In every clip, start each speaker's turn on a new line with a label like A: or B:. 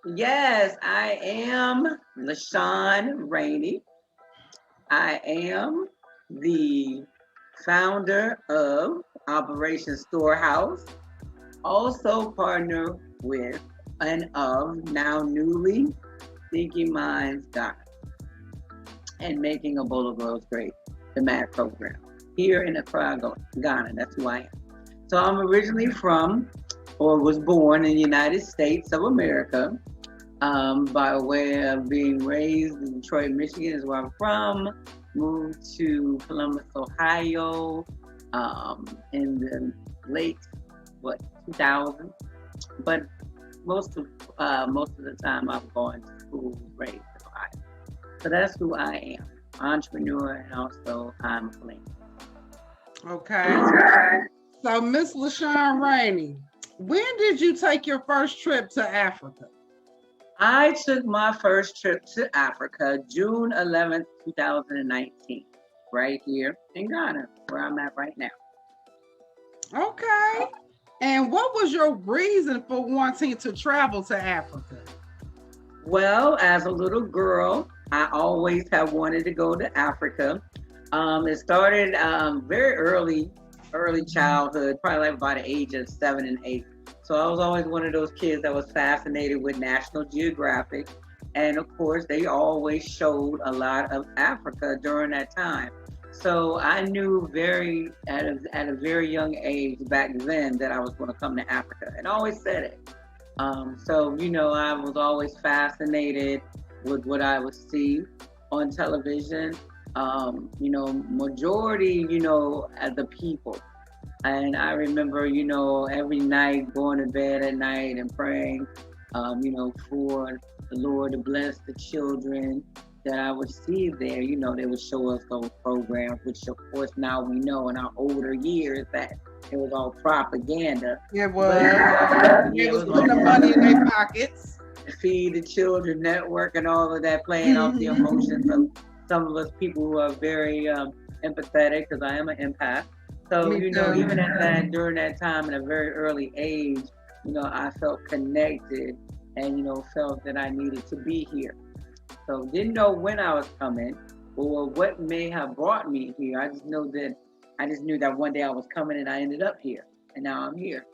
A: Yes, I am LaShawn Raney. I am the founder of Operation Storehouse, also partner with and of now newly Thinking Minds Ghana and Making Abolo Girls Great, the MAD program, here in Accra, Ghana. That's who I am. So I'm originally from, or was born in the United States of America, by way of being raised in Detroit, Michigan is where I'm from. Moved to Columbus, Ohio, in the late 2000. But most of the time I've gone to school raised in Ohio. So that's who I am, entrepreneur, and also I'm a philanthropist.
B: Okay. So, Miss LaShawn Raney, when did you take your first trip to Africa?
A: I took my first trip to Africa June 11th, 2019, right here in Ghana, where I'm at right now.
B: Okay. And what was your reason for wanting to travel to Africa?
A: Well, as a little girl, I always have wanted to go to Africa. It started very early childhood, probably like about the age of 7 and 8. So I was always one of those kids that was fascinated with National Geographic. And of course, they always showed a lot of Africa during that time. So I knew at a very young age back then that I was going to come to Africa, and I always said it. So I was always fascinated with what I would see on television. Majority, as the people. And I remember, every night going to bed at night and praying, for the Lord to bless the children that I would see there. They would show us those programs, which of course now we know in our older years that it was all propaganda.
B: It was. It was putting the money in their pockets.
A: Feed the Children Network and all of that, playing off the emotions of some of us people who are very empathetic, because I am an empath. So, even during that time, at a very early age, I felt connected and, felt that I needed to be here. So didn't know when I was coming or what may have brought me here. I just knew that one day I was coming and I ended up here, and now I'm here.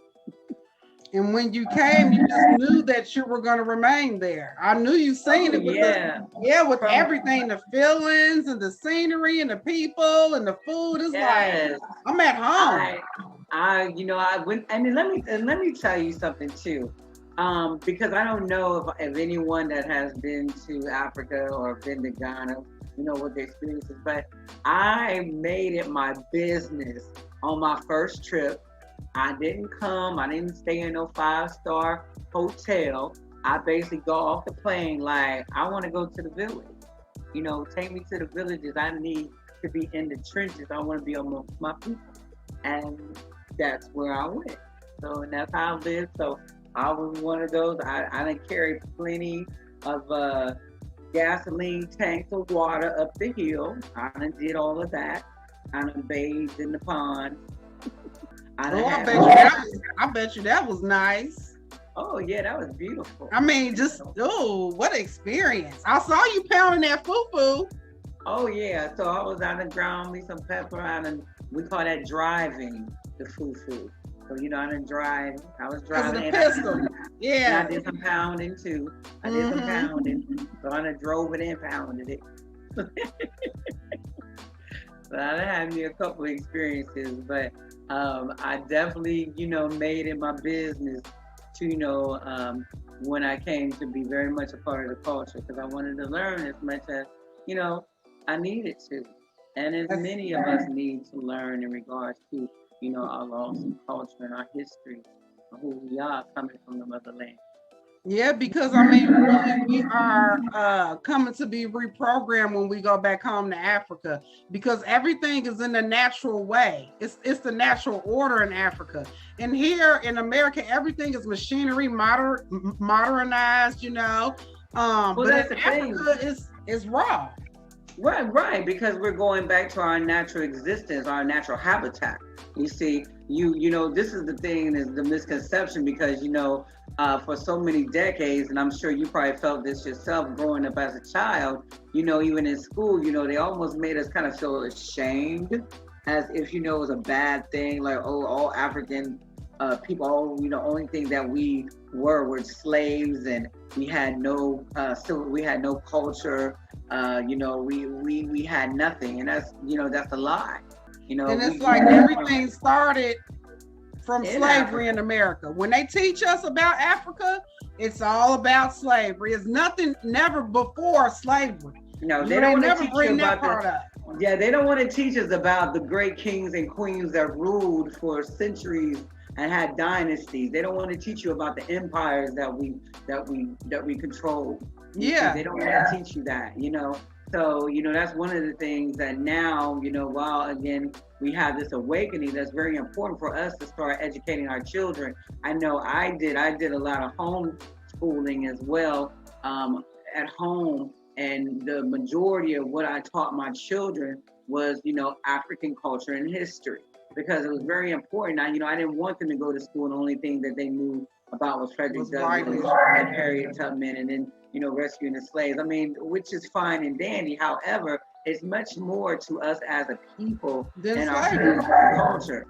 B: And when you came, you just knew that you were going to remain there. I knew you seen it with with everything, the feelings and the scenery and the people and the food. It's like I'm at home.
A: I went. I mean, let me tell you something too, because I don't know if anyone that has been to Africa or been to Ghana, what the experience is. But I made it my business on my first trip. I didn't stay in no 5-star hotel. I basically go off the plane like, I want to go to the village. Take me to the villages. I need to be in the trenches. I want to be amongst my people. And that's where I went. So, and that's how I lived. So I was one of those. I done carried plenty of gasoline tanks of water up the hill. I done did all of that. I done bathed in the pond.
B: I bet you that was nice.
A: Oh yeah, that was beautiful.
B: I mean, what an experience. I saw you pounding that fufu.
A: Oh yeah, so I was out and ground me some pepper and we call that driving the fufu. So I didn't drive. I was driving.
B: Yeah.
A: And I did some pounding too. So I done drove it and pounded it. So I done had me a couple of experiences, but I definitely, made it my business to, when I came to be very much a part of the culture, because I wanted to learn as much as, I needed to. And as many of us need to learn in regards to, our awesome culture and our history, and who we are coming from the motherland.
B: Yeah, because I mean, really, we are coming to be reprogrammed when we go back home to Africa, because everything is in the natural way. It's the natural order in Africa. And here in America, everything is machinery, modernized,
A: Well,
B: but in Africa, is raw.
A: Right, because we're going back to our natural existence, our natural habitat. You see, you know, this is the thing, is the misconception, because for so many decades, and I'm sure you probably felt this yourself growing up as a child. Even in school, they almost made us kind of feel ashamed, as if it was a bad thing, like, oh, all African people, only thing that we were slaves, and we had no we had no culture. We had nothing, and that's a lie.
B: And it's like everything started from slavery in America. When they teach us about Africa, it's all about slavery. It's nothing, never before slavery.
A: No, they don't
B: never bring that part up.
A: Yeah, they don't want to teach us about the great kings and queens that ruled for centuries and had dynasties. They don't want to teach you about the empires that we control.
B: Yeah,
A: they don't want to teach you that. So that's one of the things that now, while again we have this awakening, that's very important for us to start educating our children. I know I did a lot of homeschooling as well, at home, and the majority of what I taught my children was African culture and history, because it was very important. I didn't want them to go to school and the only thing that they knew about was Frederick Douglass and Harriet Tubman, and then rescuing the slaves. I mean, which is fine and dandy. However, it's much more to us as a people and our culture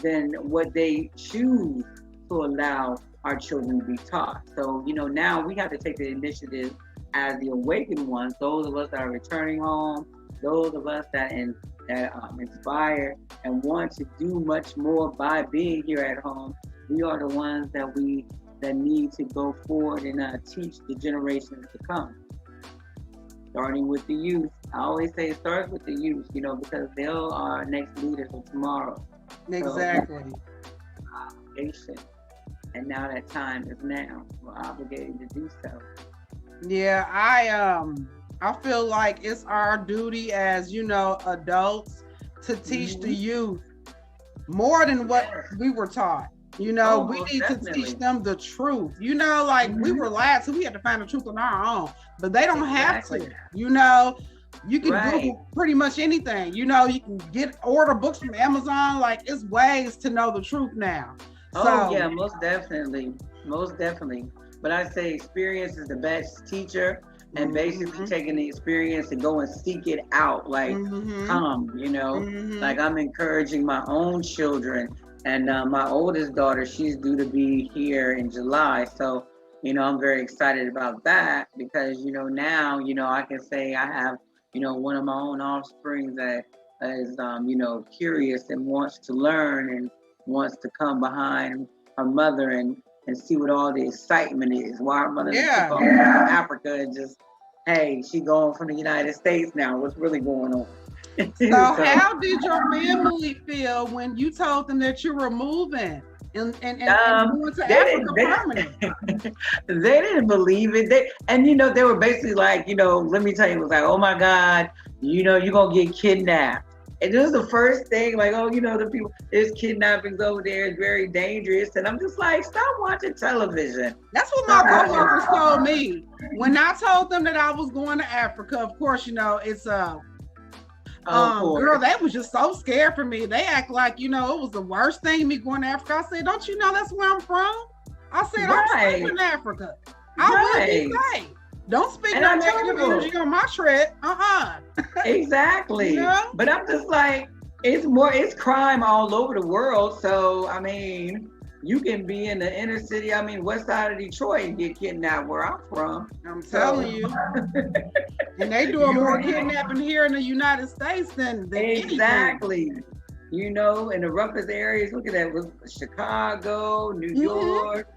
A: than what they choose to allow our children to be taught. So, now we have to take the initiative as the awakened ones, those of us that are returning home, those of us that inspire and want to do much more by being here at home. We are the ones that need to go forward and teach the generations to come. Starting with the youth. I always say it starts with the youth, because they are our next leaders of tomorrow.
B: Exactly.
A: So, and now that time is now. We're obligated to do so.
B: Yeah, I feel like it's our duty as adults to teach the youth more than what we were taught. We need to teach them the truth. Like we were lied to, we had to find the truth on our own, but they don't have to. You can Google pretty much anything. You can order books from Amazon. Like, it's ways to know the truth now.
A: Oh, yeah, most definitely. But I say experience is the best teacher, and basically taking the experience to go and seek it out. Like, like I'm encouraging my own children. And my oldest daughter, she's due to be here in July. So, I'm very excited about that, because, now, I can say I have, one of my own offspring that is, curious and wants to learn and wants to come behind her mother and see what all the excitement is. Why her mother took off from Africa and just, hey, she going from the United States now. What's really going on?
B: So how did your family feel when you told them that you were moving and going to Africa permanently?
A: They didn't believe it. They were basically like, let me tell you, it was like, oh my God, you're going to get kidnapped. And this was the first thing, like, oh, the people, there's kidnappings over there, it's very dangerous. And I'm just like, stop watching television.
B: That's what my coworkers told me. When I told them that I was going to Africa, of course, it's girl, they was just so scared for me. They act like, it was the worst thing, me going to Africa. I said, don't you know that's where I'm from? I said, I'm safe in Africa. I will be safe. Don't speak no negative energy on my trip.
A: Exactly. But I'm just like, it's crime all over the world. So, I mean, you can be in the inner city, west side of Detroit, and get kidnapped where I'm from.
B: I'm telling you. And they doing more kidnapping here in the United States than
A: exactly. In the roughest areas, look at that, with Chicago, New York,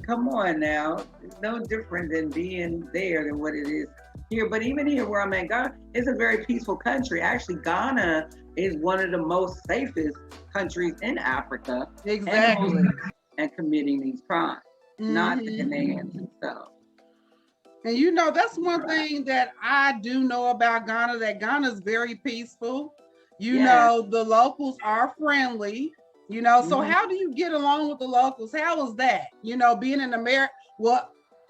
A: come on now. It's no different than being there than what it is here. But even here where I'm at, Ghana is a very peaceful country. Actually, Ghana is one of the most safest countries in Africa.
B: Exactly.
A: And committing these crimes, not the Ghanaians themselves.
B: And that's one thing that I do know about Ghana, that Ghana is very peaceful. The locals are friendly. So how do you get along with the locals? How is that? Being an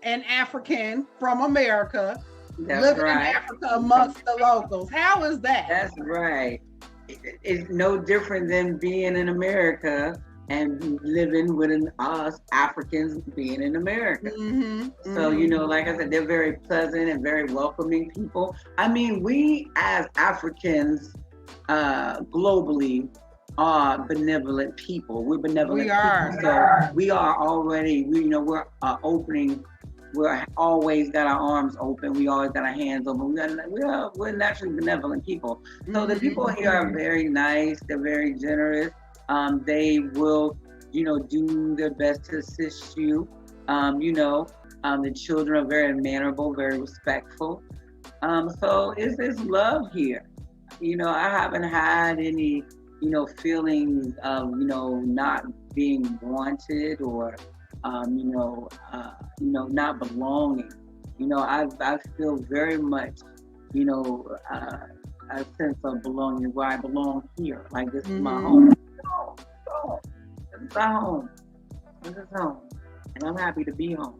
B: an African from America,
A: That's
B: living in
A: right.
B: Africa amongst the locals. How is that?
A: That's right. It's no different than being in America and living with us Africans being in America. So, like I said, they're very pleasant and very welcoming people. I mean, we as Africans globally are benevolent people. We're benevolent people. So we are already, we're opening. We're always got our arms open. We always got our hands open. We're naturally benevolent people. So the people here are very nice. They're very generous. They will, do their best to assist you. The children are very mannerable, very respectful. So it's love here. I haven't had any, feelings of, not being wanted or, not belonging. I feel very much, a sense of belonging where I belong here. Like this is my home. This is my home. This is home. And I'm happy to be home.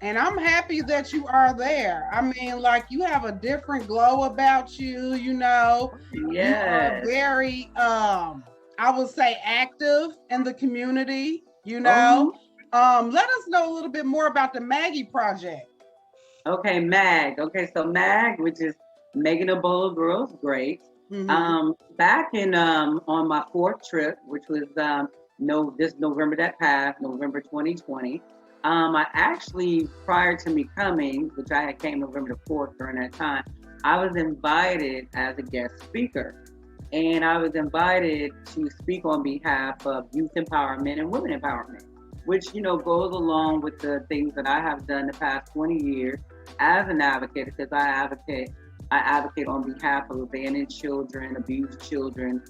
B: And I'm happy that you are there. I mean, like you have a different glow about you,
A: Yes.
B: You are very, I would say active in the community, Let us know a little bit more about the Maggie Project.
A: Okay, MAG. Okay, so MAG, which is Making Abolo Girls Great. Back in on my 4th trip, which was this November that passed, November 2020. I actually, prior to me coming, which I had came November the 4th during that time, I was invited as a guest speaker. And I was invited to speak on behalf of youth empowerment and women empowerment, which, goes along with the things that I have done the past 20 years as an advocate, because I advocate on behalf of abandoned children, abused children,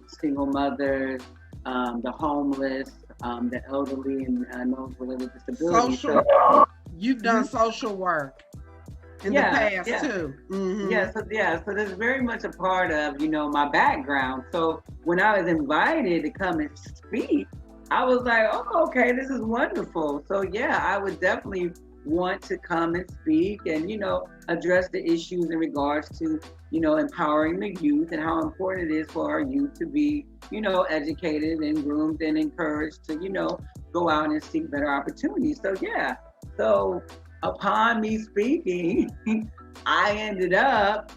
A: single mothers, the homeless, the elderly, and those with other disabilities.
B: You've done social work in the past too.
A: So there's very much a part of, my background. So when I was invited to come and speak, I was like, oh, okay, this is wonderful. So I would definitely want to come and speak and, address the issues in regards to, empowering the youth and how important it is for our youth to be, educated and groomed and encouraged to, go out and seek better opportunities. So upon me speaking, I ended up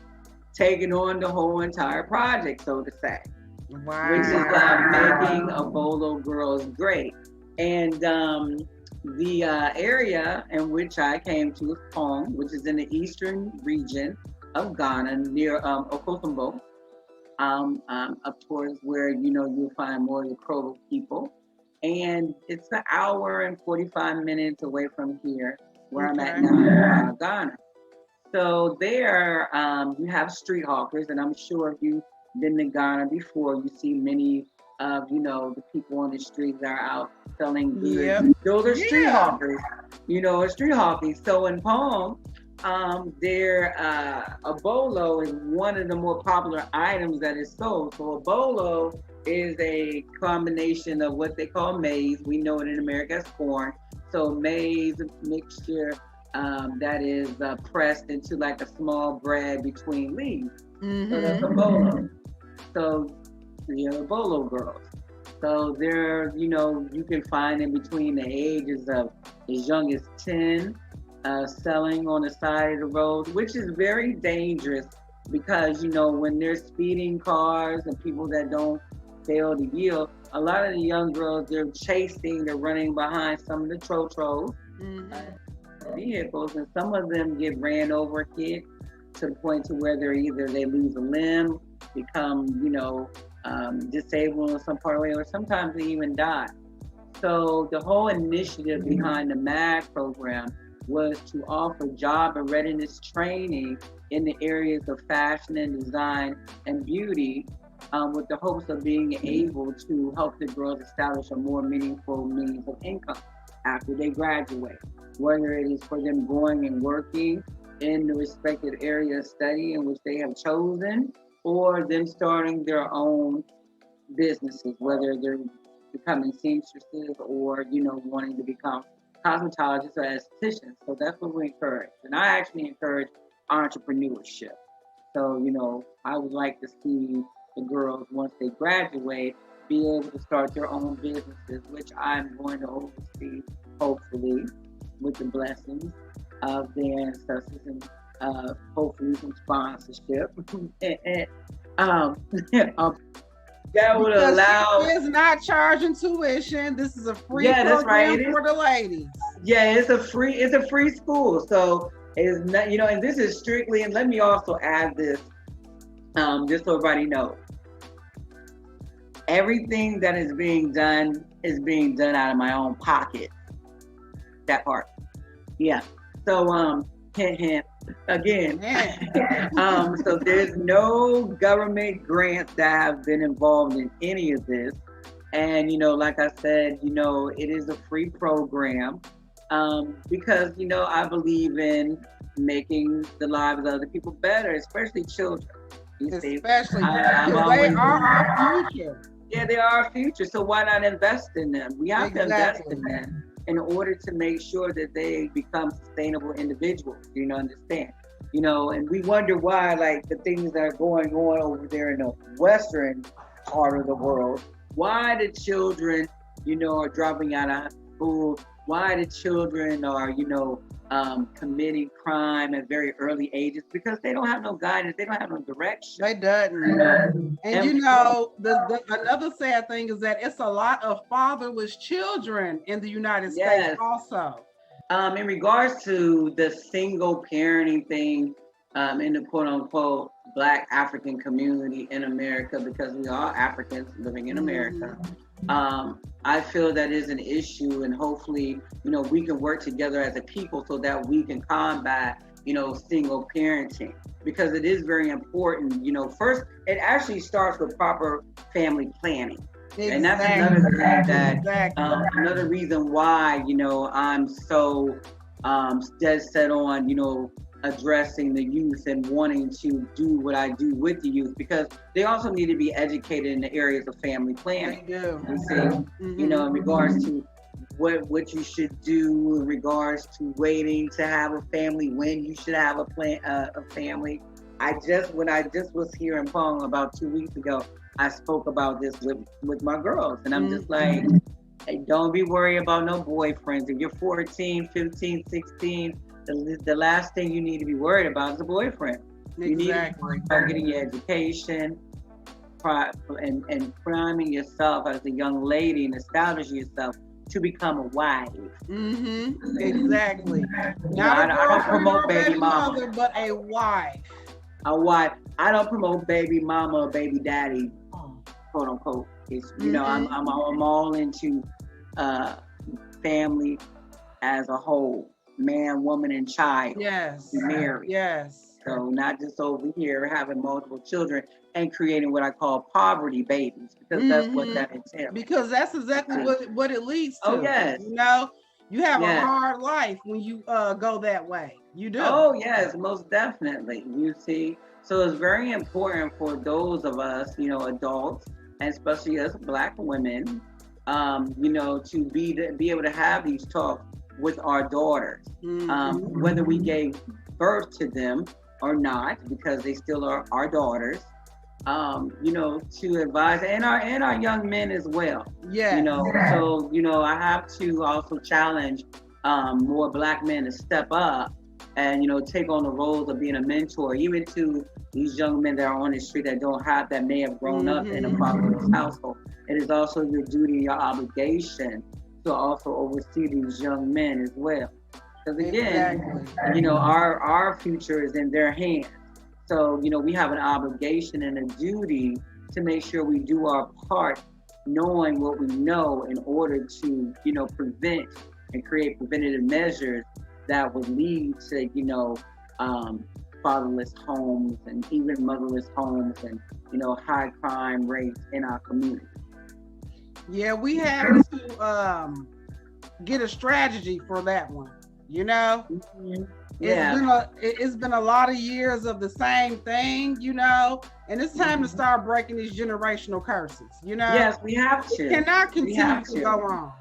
A: taking on the whole entire project, so to say.
B: Wow.
A: Which is making Abolo Girls Great. And the area in which I came to is Pong, which is in the eastern region of Ghana, near Okotombo, up towards where, you'll find more of the Krogo people. And it's an hour and 45 minutes away from here, where I'm at now in Ghana. So there, you have street hawkers, and I'm sure if you've been to Ghana before, you see many of, the people on the streets that are out selling goods. Those are street hawkers, street hawking. So in Pong, their Abolo is one of the more popular items that is sold. So Abolo is a combination of what they call maize. We know it in America as corn. So maize mixture that is pressed into like a small bread between leaves. So that's Abolo. So the Abolo girls. So they're, you can find in between the ages of as young as 10, selling on the side of the road, which is very dangerous because, when they're speeding cars and people that don't fail to yield, a lot of the young girls, they're running behind some of the trotros vehicles, and some of them get ran over, hit to the point to where they lose a limb, become, disabled in some part of the way, or sometimes they even die. So the whole initiative behind the MAG program was to offer job and readiness training in the areas of fashion and design and beauty, with the hopes of being able to help the girls establish a more meaningful means of income after they graduate, whether it is for them going and working in the respective area of study in which they have chosen, or them starting their own businesses, whether they're becoming seamstresses or, wanting to become cosmetologists or estheticians. So that's what we encourage. And I actually encourage entrepreneurship. So, I would like to see the girls, once they graduate, be able to start their own businesses, which I'm going to oversee, hopefully, with the blessings of their ancestors and hopefully some sponsorship. and, that would
B: because
A: allow.
B: She is not charging tuition. This is a free
A: That's
B: program
A: right.
B: for the ladies.
A: Yeah, it's a free school. So it's not, and this is strictly, and let me also add this, just so everybody knows. Everything that is being done out of my own pocket. That part. Yeah. So hint hint again. So there's no government grants that have been involved in any of this. And like I said, it is a free program. Because I believe in making the lives of other people better, especially children.
B: Especially because they are our future.
A: Yeah, they are our future. So why not invest in them? We have to invest in them in order to make sure that they become sustainable individuals. You understand? And we wonder why, like, the things that are going on over there in the western part of the world, why the children, are dropping out of school, why the children are, committing crime at very early ages, because they don't have no guidance, they don't have no direction.
B: They don't. And the another sad thing is that it's a lot of fatherless children in the United States also.
A: In regards to the single parenting thing, in the quote unquote Black African community in America, because we are Africans living in America, I feel that is an issue, and hopefully, we can work together as a people so that we can combat, single parenting, because it is very important. First, it actually starts with proper family planning. Exactly. And that's another thing that, another reason why, I'm so dead set on, addressing the youth and wanting to do what I do with the youth, because they also need to be educated in the areas of family planning.
B: They do.
A: You see, in regards to what you should do, in regards to waiting to have a family, when you should have a family. When I just was here in Pong about 2 weeks ago, I spoke about this with my girls, and I'm just like, hey, don't be worried about no boyfriends. If you're 14, 15, 16, the last thing you need to be worried about is a boyfriend. You need to be worried about getting your education and priming yourself as a young lady and establishing yourself to become a wife.
B: Exactly.
A: I don't promote baby mama,
B: mother, but a wife.
A: A wife. I don't promote baby mama or baby daddy, quote unquote. It's, I'm all into family as a whole. Man, woman, and child.
B: Yes.
A: Married.
B: Yes.
A: So not just over here having multiple children and creating what I call poverty babies, because that's what that entails.
B: Because that's exactly what it leads to.
A: Oh, yes.
B: You have a hard life when you go that way. You do.
A: Oh, yes, most definitely. You see, so it's very important for those of us, adults, and especially us Black women, to be able to have these talks with our daughters, whether we gave birth to them or not, because they still are our daughters, to advise, and our young men as well. Yeah. So, I have to also challenge more Black men to step up and, take on the roles of being a mentor, even to these young men that are on the street that may have grown up in a fatherless household. It is also your duty, your obligation to also oversee these young men as well. Because again, our future is in their hands. So, we have an obligation and a duty to make sure we do our part, knowing what we know, in order to, prevent and create preventative measures that would lead to, fatherless homes and even motherless homes and, high crime rates in our community.
B: Yeah, we have to get a strategy for that one. It's been a lot of years of the same thing, and it's time to start breaking these generational curses.
A: Yes, we have to.
B: It cannot continue to go on.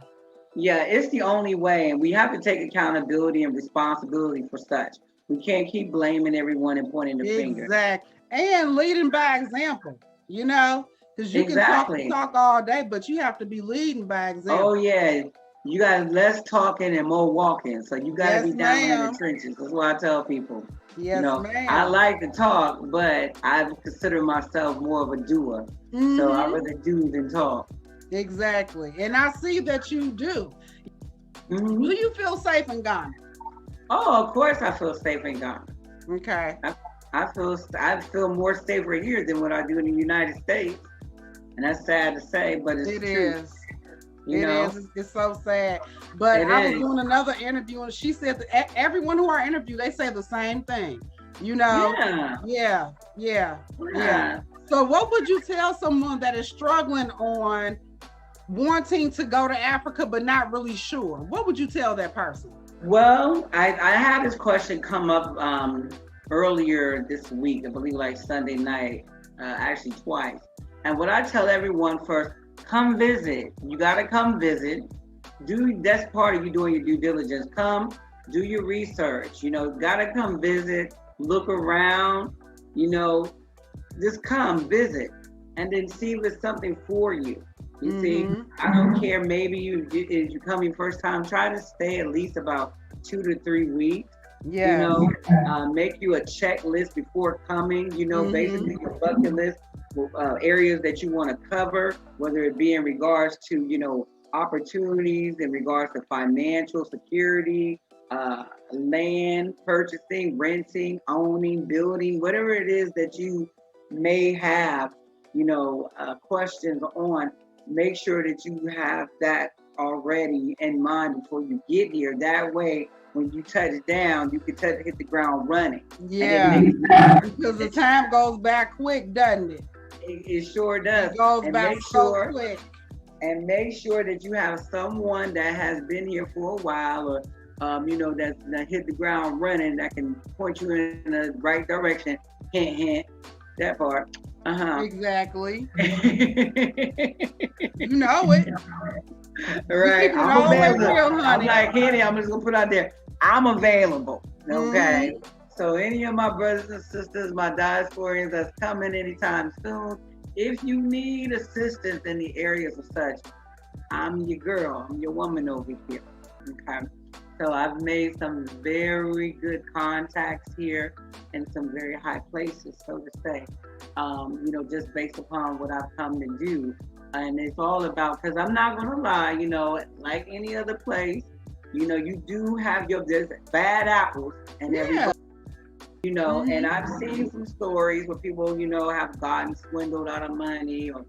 A: Yeah, it's the only way, and we have to take accountability and responsibility for such. We can't keep blaming everyone and pointing the finger.
B: Exactly. And leading by example, you know, because you
A: Exactly.
B: can talk all day, but you have to be leading by example.
A: Oh yeah, you got less talking and more walking. So you got to be down in the trenches. That's what I tell people.
B: Yes, ma'am.
A: I like to talk, but I consider myself more of a doer. So I rather do than talk.
B: Exactly. And I see that you do. Do you feel safe in Ghana?
A: Oh, of course I feel safe in Ghana.
B: Okay.
A: I feel more safer here than what I do in the United States. And that's sad to say, but it's true.
B: It's so sad. But I was doing another interview, and she said that everyone who I interview, they say the same thing. You know? Yeah. So what would you tell someone that is struggling on wanting to go to Africa but not really sure? What would you tell that person?
A: Well, I had this question come up earlier this week, I believe like Sunday night, actually twice. And what I tell everyone first, come visit. You got to come visit. That's part of you doing your due diligence. Come, do your research. Got to come visit, look around, just come visit and then see if it's something for you. You see, I don't care. Maybe if you're coming first time, try to stay at least about 2 to 3 weeks. Yeah. Make you a checklist before coming. Basically your bucket list, areas that you want to cover, whether it be in regards to opportunities, in regards to financial security, land purchasing, renting, owning, building, whatever it is that you may have, questions on. Make sure that you have that already in mind before you get here. That way, when you touch down, you can hit the ground running.
B: Yeah, because the time goes by quick, doesn't it?
A: It sure does.
B: It goes by so quick.
A: And make sure that you have someone that has been here for a while, or that hit the ground running, that can point you in the right direction. Hint, hint. That part.
B: Exactly. You know it.
A: Right. I'm like, Henny, I'm just gonna put out there, I'm available. Okay. So any of my brothers and sisters, my diasporians that's coming anytime soon, if you need assistance in the areas of such, I'm your girl. I'm your woman over here. Okay. So I've made some very good contacts here in some very high places, so to say, just based upon what I've come to do. And it's all about, because I'm not going to lie, like any other place, you do have there's bad apples and everybody, and I've seen some stories where people, have gotten swindled out of money, or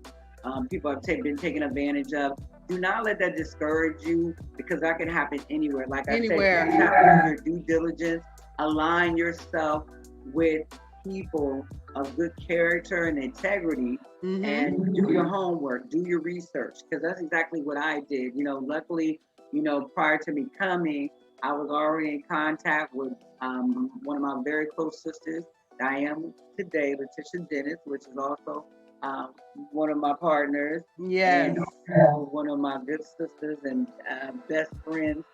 A: people have been taken advantage of. Do not let that discourage you, because that can happen anywhere. Like I said, you have to do your due diligence, align yourself with people of good character and integrity, and do your homework, do your research, because that's exactly what I did. Luckily, prior to me coming, I was already in contact with one of my very close sisters that I am today, LaShawn Dennis, which is also one of my partners. Yes. And one of my good sisters and best friends,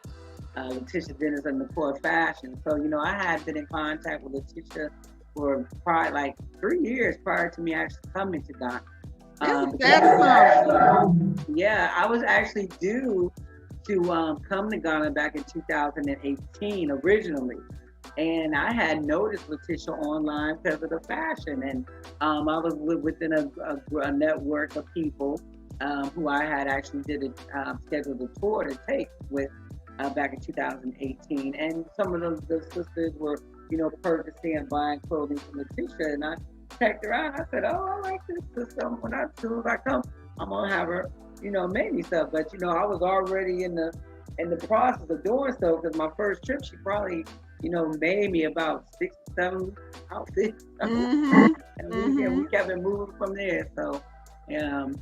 A: LaShawn Dennis and Nicole Fashion. So, I had been in contact with LaShawn for probably like 3 years prior to me actually coming to Ghana. Yeah, I was actually due to come to Ghana back in 2018 originally. And I had noticed LaShawn online because of the fashion. And I was within a network of people who I had actually scheduled a tour to take with back in 2018. And some of the sisters were, purchasing and buying clothing from LaShawn. And I checked her out. I said, oh, I like this sister. As soon as I come, I'm going to have her, make me stuff. But, I was already in the process of doing so, because my first trip, she probably, made me about 6, 7 outfits. And we kept it moving from there. So, I'm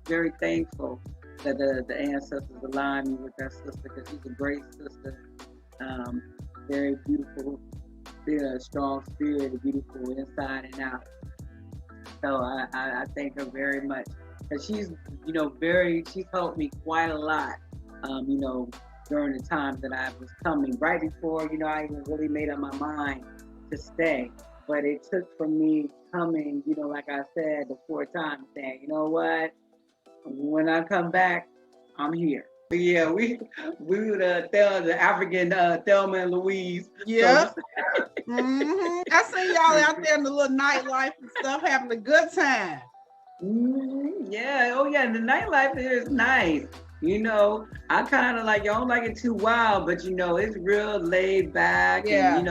A: very thankful that the ancestors aligned me with that sister, because she's a great sister. Very beautiful, strong spirit, beautiful inside and out. So I thank her very much. And she's, she's helped me quite a lot, during the time that I was coming, right before, I even really made up my mind to stay. But it took for me coming, like I said, the 4 times, saying, you know what, when I come back, I'm here. Yeah, we would tell the African Thelma and Louise.
B: Yeah. So, I see y'all out there in the little nightlife and stuff, having a good time.
A: Yeah. Oh yeah. The nightlife here is nice. I kind of like, I don't like it too wild, but it's real laid back.
B: Yeah.
A: And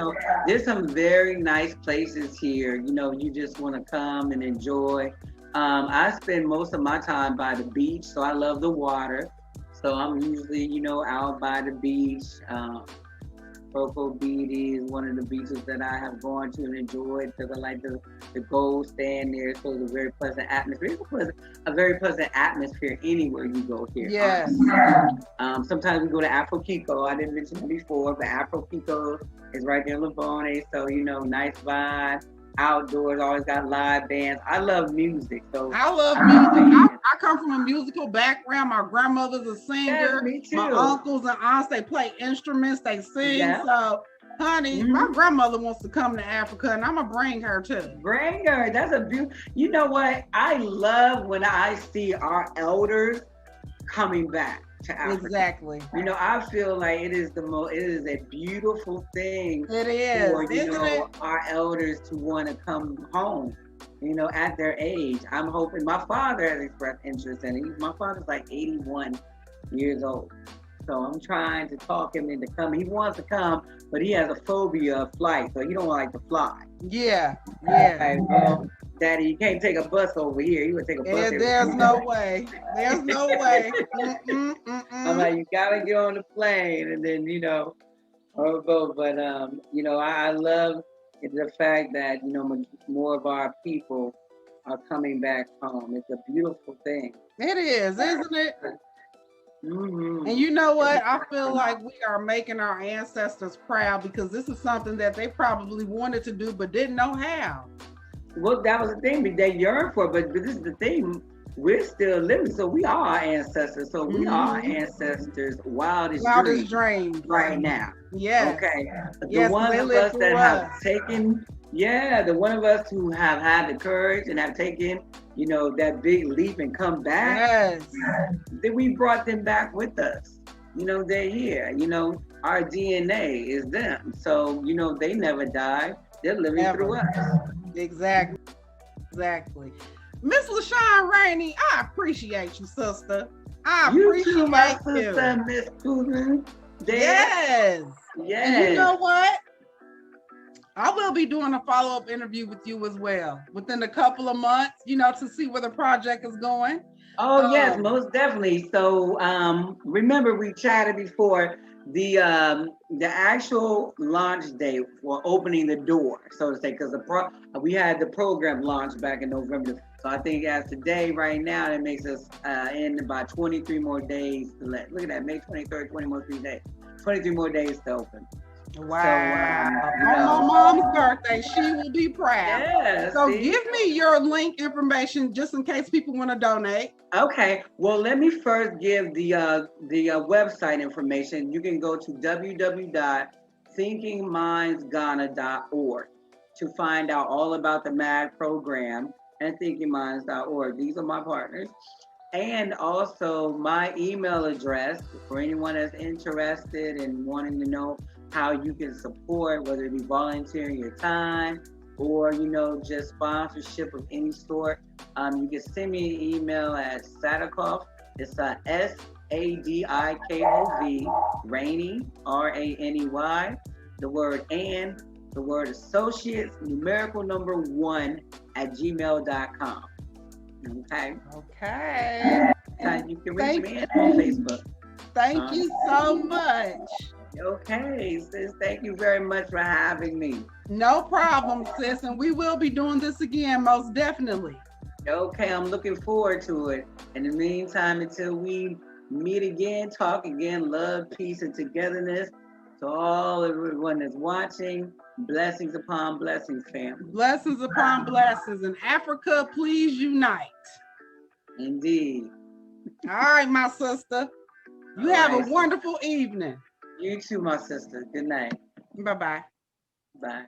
A: there's some very nice places here. You just want to come and enjoy. I spend most of my time by the beach, so I love the water. So I'm usually, out by the beach. Cocoa Beatty is one of the beaches that I have gone to and enjoyed because I like the go stand there. So it's a very pleasant atmosphere. It's a very pleasant atmosphere anywhere you go here.
B: Yes.
A: Sometimes we go to Afro Kiko. I didn't mention it before, but Afro Kiko is right there in Lavone. So, nice vibe. Outdoors, always got live bands. I love music. So
B: I love music. I come from a musical background. My grandmother's a singer.
A: Yes, me too.
B: My uncles and aunts, they play instruments, they sing. Yeah. So, honey, my grandmother wants to come to Africa, and I'm going to bring her too.
A: Bring her. That's a beautiful. You know what? I love when I see our elders coming back to Africa.
B: Exactly.
A: I feel like it is a beautiful thing.
B: It is.
A: For our elders to want to come home, at their age. I'm hoping. My father has expressed interest in it. My father's like 81 years old. So I'm trying to talk him into coming. He wants to come, but he has a phobia of flight, so he don't like to fly.
B: Yeah. Yeah.
A: Daddy, you can't take a bus over here. You would take a bus.
B: There's no way. There's no way.
A: I'm like, you gotta get on the plane, and then or go. But I love the fact that more of our people are coming back home. It's a beautiful thing.
B: It is, isn't it? And you know what? I feel like we are making our ancestors proud because this is something that they probably wanted to do but didn't know how.
A: Well, that was the thing they yearned for, but this is the thing. We're still living, so we are our ancestors. So we are our ancestors' wildest dreams right now.
B: Yeah.
A: Okay. The one of us that have taken, the one of us who have had the courage and have taken, that big leap and come back.
B: Yes.
A: Then we brought them back with us. They're here. Our DNA is them. So, they never died. They're living through us.
B: Exactly. Miss LaShawn Raney, I appreciate you, sister. I
A: appreciate
B: you.
A: My sister, Miss Putin.
B: Yes. And you know what? I will be doing a follow-up interview with you as well within a couple of months, to see where the project is going.
A: Oh, yes, most definitely. So remember we chatted before. The actual launch date for opening the door, so to say, because we had the program launch back in November. So I think as today, right now, that makes us in about 23 more days to look at that, May 23rd, 23 more days to open.
B: Wow. So, on my mom's birthday, she will be proud.
A: Yeah,
B: so give me your link information just in case people want to donate.
A: Okay. Well, let me first give the website information. You can go to www.thinkingmindsghana.org to find out all about the MAD program and thinkingminds.org. These are my partners. And also my email address for anyone that's interested in wanting to know how you can support, whether it be volunteering your time or, just sponsorship of any sort. You can send me an email at Sadikov. It's SADIKOV, Raney, RANEY, the word and, the word associates, numerical number 1 at gmail.com. Okay. You can reach me on Facebook.
B: Thank you so much.
A: Okay, sis. Thank you very much for having me.
B: No problem, sis. And we will be doing this again, most definitely.
A: Okay, I'm looking forward to it. In the meantime, until we meet again, talk again, love, peace, and togetherness. To all everyone that's watching, blessings upon blessings, family.
B: Blessings upon blessings. In Africa, please unite.
A: Indeed.
B: All right, my sister. You have a wonderful evening.
A: You too, my sister. Good night.
B: Bye-bye.
A: Bye.